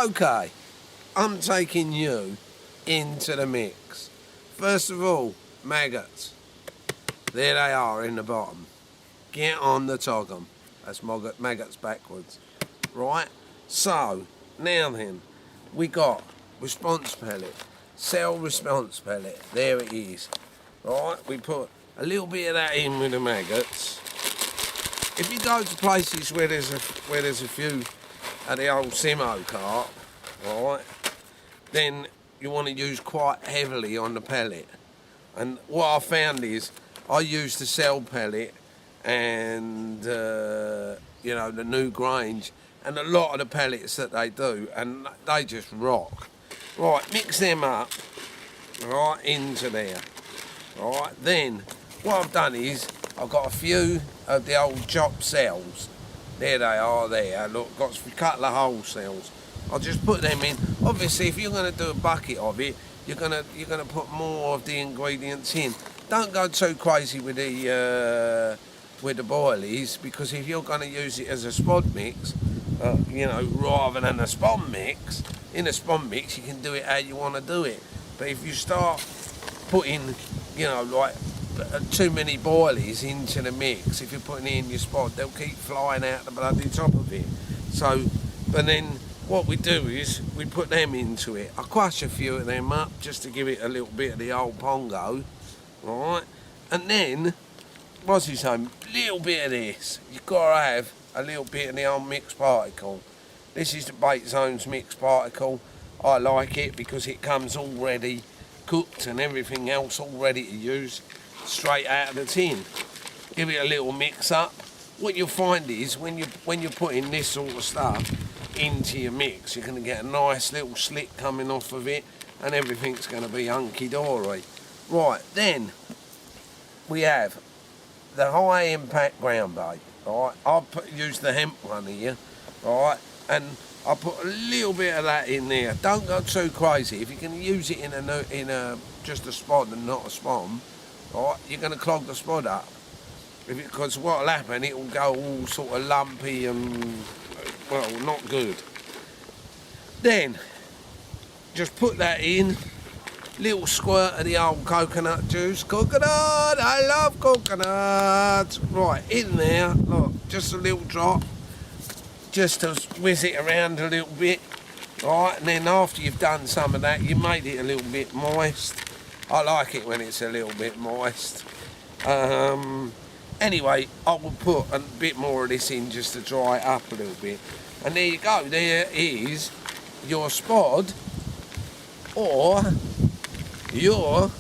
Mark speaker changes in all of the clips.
Speaker 1: Okay, I'm taking you into the mix. First of all, maggots. There they are in the bottom. Get on the toggum. That's maggots backwards. Right? So, now then, we got response pellet. Cell response pellet. There it is. Right? We put a little bit of that in with the maggots. If you go to places where there's a few of the old Simo carp, right, then you want to use quite heavily on the pellet. And what I found is I use the cell pellet and you know, the new Grange and a lot of the pellets that they do, and they just rock. Right, mix them up right into there. Right, then what I've done is I've got a few of the old chopped cells. There they are there. Look, got a couple of whole cells. I'll just put them in. Obviously, if you're going to do a bucket of it, you're gonna put more of the ingredients in. Don't go too crazy with the boilies, because if you're going to use it as a spod mix, you know, rather than a spawn mix, in a spawn mix you can do it how you want to do it. But if you start putting, you know, like too many boilies into the mix, if you're putting it in your spod, they'll keep flying out the bloody top of it. So, but then what we do is we put them into it. I crush a few of them up just to give it a little bit of the old pongo, right? And then, what's his name? Little bit of this. You've got to have a little bit of the old mixed particle. This is the Bait Zone's mixed particle. I like it because it comes already cooked and everything else all ready to use straight out of the tin. Give it a little mix up. What you'll find is when you're putting this sort of stuff into your mix, you're going to get a nice little slick coming off of it, and everything's going to be hunky-dory. Right, then we have the high impact ground bait. Right, I'll use the hemp one here, right, and I'll put a little bit of that in there. Don't go too crazy. If you can use it in a just a spot and not a spawn, right, you're going to clog the spot up. Because what'll happen, it'll go all sort of lumpy and, well, not good. Then just put that in. Little squirt of the old coconut juice. Coconut! I love coconuts! Right, in there, look, just a little drop. Just to whiz it around a little bit. Right, and then after you've done some of that, you made it a little bit moist. I like it when it's a little bit moist. Anyway, I will put a bit more of this in just to dry it up a little bit. And there you go, there is your spod or your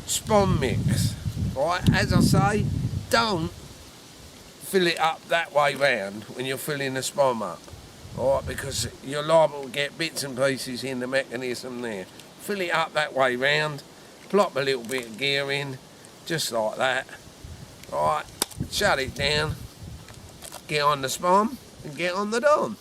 Speaker 1: spawn mix. Right, as I say, don't fill it up that way round when you're filling the spawn up. Right, because you're liable to get bits and pieces in the mechanism there. Fill it up that way round, plop a little bit of gear in, just like that. Right, shut it down, get on the spawn and get on the dom.